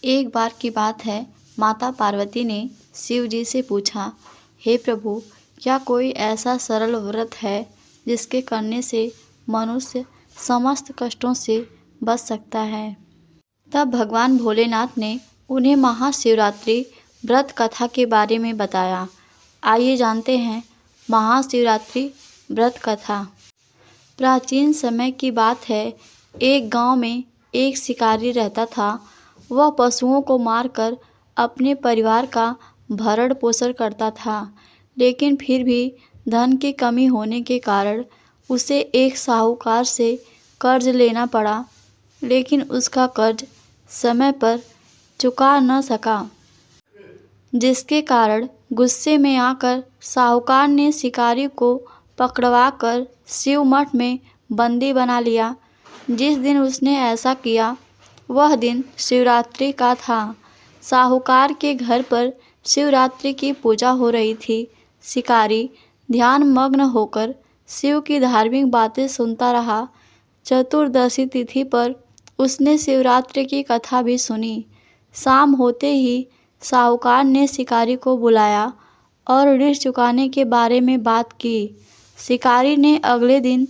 एक बार की बात है, माता पार्वती ने शिव जी से पूछा, हे प्रभु, क्या कोई ऐसा सरल व्रत है जिसके करने से मनुष्य समस्त कष्टों से बच सकता है। तब भगवान भोलेनाथ ने उन्हें महाशिवरात्रि व्रत कथा के बारे में बताया। आइए जानते हैं महाशिवरात्रि व्रत कथा। प्राचीन समय की बात है, एक गांव में एक शिकारी रहता था। वह पशुओं को मारकर अपने परिवार का भरण पोषण करता था, लेकिन फिर भी धन की कमी होने के कारण उसे एक साहूकार से कर्ज लेना पड़ा, लेकिन उसका कर्ज समय पर चुका न सका, जिसके कारण गुस्से में आकर साहूकार ने शिकारी को पकड़वाकर शिव मठ में बंदी बना लिया। जिस दिन उसने ऐसा किया वह दिन शिवरात्रि का था। साहूकार के घर पर शिवरात्रि की पूजा हो रही थी। शिकारी ध्यान मग्न होकर शिव की धार्मिक बातें सुनता रहा। चतुर्दशी तिथि पर उसने शिवरात्रि की कथा भी सुनी। शाम होते ही साहूकार ने शिकारी को बुलाया और ऋण चुकाने के बारे में बात की। शिकारी ने अगले दिन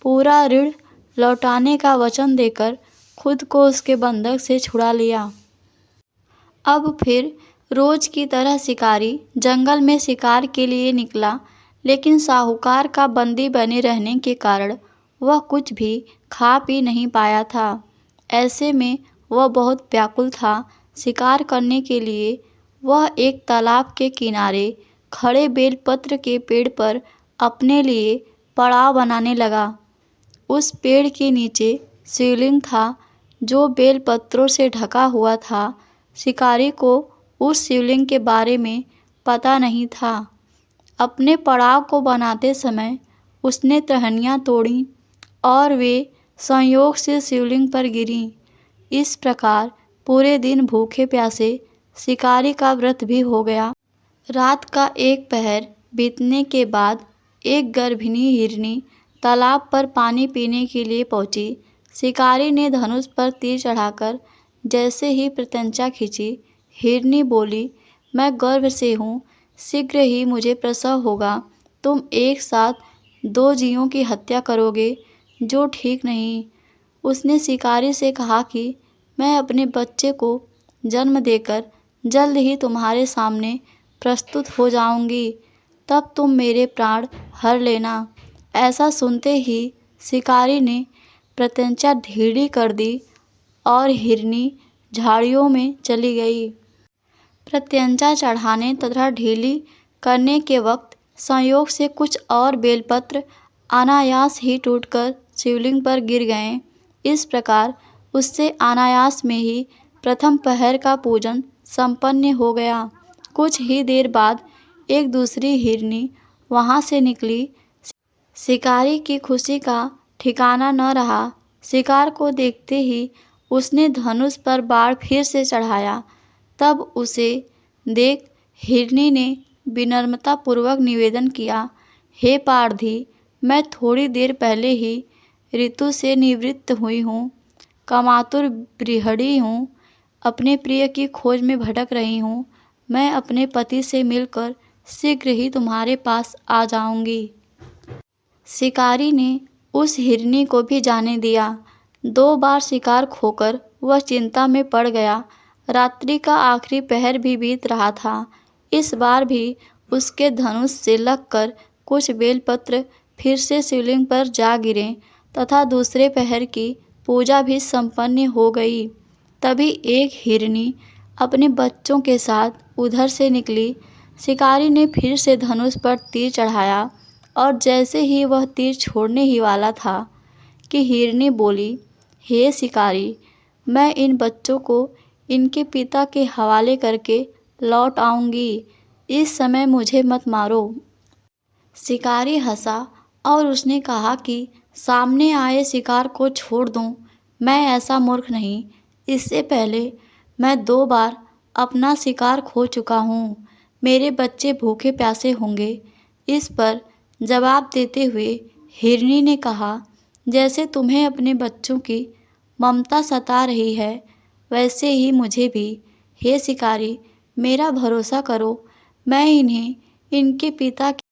पूरा ऋण लौटाने का वचन देकर खुद को उसके बंधक से छुड़ा लिया। अब फिर रोज की तरह शिकारी जंगल में शिकार के लिए निकला, लेकिन साहूकार का बंदी बने रहने के कारण वह कुछ भी खा पी नहीं पाया था। ऐसे में वह बहुत व्याकुल था। शिकार करने के लिए वह एक तालाब के किनारे खड़े बेलपत्र के पेड़ पर अपने लिए पड़ाव बनाने लगा। उस पेड़ के नीचे शिवलिंग था, जो बेलपत्रों से ढका हुआ था। शिकारी को उस शिवलिंग के बारे में पता नहीं था। अपने पड़ाव को बनाते समय उसने टहनियाँ तोड़ी और वे संयोग से शिवलिंग पर गिरीं। इस प्रकार पूरे दिन भूखे प्यासे शिकारी का व्रत भी हो गया। रात का एक पहर बीतने के बाद एक गर्भिणी हिरनी तालाब पर पानी पीने के लिए पहुंची। शिकारी ने धनुष पर तीर चढ़ाकर जैसे ही प्रत्यंचा खींची, हिरनी बोली, मैं गर्भ से हूँ, शीघ्र ही मुझे प्रसव होगा। तुम एक साथ दो जीवों की हत्या करोगे, जो ठीक नहीं। उसने शिकारी से कहा कि मैं अपने बच्चे को जन्म देकर जल्द ही तुम्हारे सामने प्रस्तुत हो जाऊंगी, तब तुम मेरे प्राण हर लेना। ऐसा सुनते ही शिकारी ने प्रत्यंचा ढीली कर दी और हिरनी झाड़ियों में चली गई। प्रत्यंचा चढ़ाने तथा ढीली करने के वक्त संयोग से कुछ और बेलपत्र अनायास ही टूटकर शिवलिंग पर गिर गए। इस प्रकार उससे अनायास में ही प्रथम पहर का पूजन संपन्न हो गया। कुछ ही देर बाद एक दूसरी हिरनी वहां से निकली। शिकारी की खुशी का ठिकाना न रहा। शिकार को देखते ही उसने धनुष पर बाण फिर से चढ़ाया। तब उसे देख हिरनी ने विनम्रतापूर्वक निवेदन किया, हे पारधी, मैं थोड़ी देर पहले ही ऋतु से निवृत्त हुई हूँ। कामातुर गृहिणी हूँ, अपने प्रिय की खोज में भटक रही हूँ। मैं अपने पति से मिलकर शीघ्र ही तुम्हारे पास आ जाऊंगी। शिकारी ने उस हिरनी को भी जाने दिया। 2 बार शिकार खोकर वह चिंता में पड़ गया। रात्रि का आखिरी पहर भी बीत रहा था। इस बार भी उसके धनुष से लगकर कुछ बेलपत्र फिर से शिवलिंग पर जा गिरे तथा दूसरे पहर की पूजा भी संपन्न हो गई। तभी एक हिरनी अपने बच्चों के साथ उधर से निकली। शिकारी ने फिर से धनुष पर तीर चढ़ाया और जैसे ही वह तीर छोड़ने ही वाला था कि हिरनी बोली, हे शिकारी, मैं इन बच्चों को इनके पिता के हवाले करके लौट आऊंगी। इस समय मुझे मत मारो। शिकारी हंसा और उसने कहा कि सामने आए शिकार को छोड़ दूं। मैं ऐसा मूर्ख नहीं। इससे पहले मैं 2 बार अपना शिकार खो चुका हूँ। मेरे बच्चे भूखे प्यासे होंगे। इस पर जवाब देते हुए हिरनी ने कहा, जैसे तुम्हें अपने बच्चों की ममता सता रही है, वैसे ही मुझे भी। हे शिकारी, मेरा भरोसा करो, मैं इन्हें इनके पिता के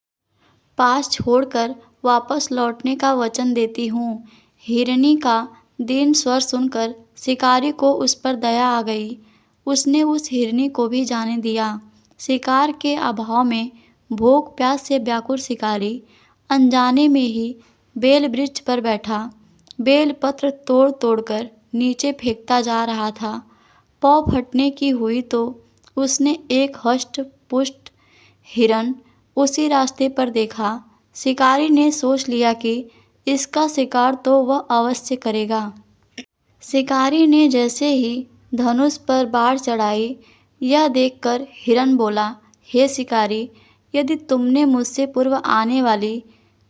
पास छोड़कर वापस लौटने का वचन देती हूँ। हिरनी का दीन स्वर सुनकर शिकारी को उस पर दया आ गई। उसने उस हिरनी को भी जाने दिया। शिकार के अभाव में भूख प्यास से व्याकुल शिकारी अनजाने में ही बेल वृक्ष पर बैठा बेल पत्र तोड़ तोड़कर नीचे फेंकता जा रहा था। पाँव फटने की हुई तो उसने एक हष्ट पुष्ट हिरन उसी रास्ते पर देखा। शिकारी ने सोच लिया कि इसका शिकार तो वह अवश्य करेगा। शिकारी ने जैसे ही धनुष पर बाढ़ चढ़ाई, यह देखकर हिरन बोला, हे शिकारी, यदि तुमने मुझसे पूर्व आने वाली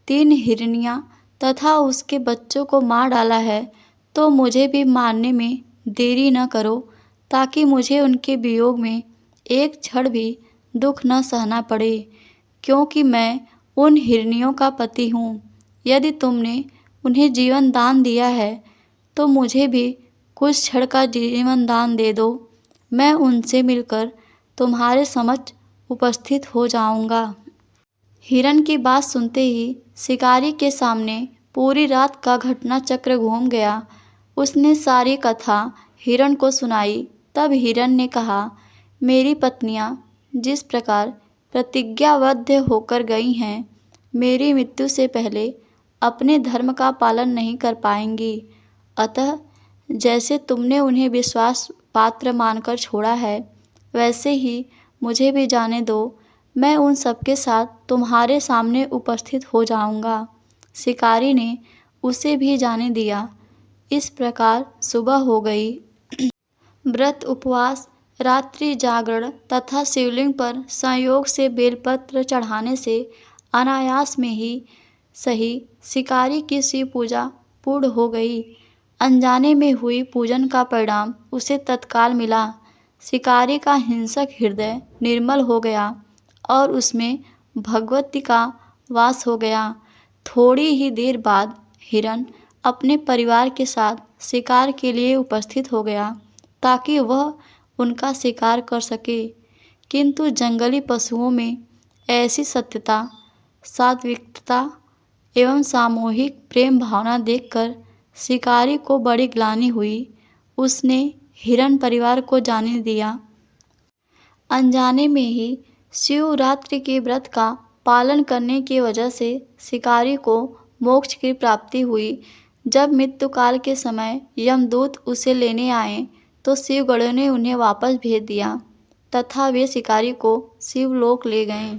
3 हिरनियाँ तथा उसके बच्चों को मार डाला है, तो मुझे भी मारने में देरी न करो, ताकि मुझे उनके वियोग में एक क्षण भी दुख न सहना पड़े, क्योंकि मैं उन हिरनियों का पति हूँ। यदि तुमने उन्हें जीवन दान दिया है, तो मुझे भी कुछ क्षण का जीवन दान दे दो। मैं उनसे मिलकर तुम्हारे समक्ष उपस्थित हो जाऊंगा। हिरन की बात सुनते ही शिकारी के सामने पूरी रात का घटना चक्र घूम गया। उसने सारी कथा हिरन को सुनाई। तब हिरन ने कहा, मेरी पत्नियां जिस प्रकार प्रतिज्ञाबद्ध होकर गई हैं, मेरी मृत्यु से पहले अपने धर्म का पालन नहीं कर पाएंगी। अतः जैसे तुमने उन्हें विश्वास पात्र मानकर छोड़ा है, वैसे ही मुझे भी जाने दो। मैं उन सबके साथ तुम्हारे सामने उपस्थित हो जाऊंगा। शिकारी ने उसे भी जाने दिया। इस प्रकार सुबह हो गई। व्रत उपवास, रात्रि जागरण तथा शिवलिंग पर संयोग से बेलपत्र चढ़ाने से अनायास में ही सही शिकारी की शिव पूजा पूर्ण हो गई। अनजाने में हुई पूजन का परिणाम उसे तत्काल मिला। शिकारी का हिंसक हृदय निर्मल हो गया और उसमें भगवती का वास हो गया। थोड़ी ही देर बाद हिरन अपने परिवार के साथ शिकार के लिए उपस्थित हो गया, ताकि वह उनका शिकार कर सके। किंतु जंगली पशुओं में ऐसी सत्यता, सात्विकता एवं सामूहिक प्रेम भावना देखकर शिकारी को बड़ी ग्लानि हुई। उसने हिरन परिवार को जाने दिया। अनजाने में ही शिवरात्रि के व्रत का पालन करने की वजह से शिकारी को मोक्ष की प्राप्ति हुई। जब मृत्युकाल के समय यमदूत उसे लेने आए, तो शिवगणों ने उन्हें वापस भेज दिया तथा वे शिकारी को शिवलोक ले गए।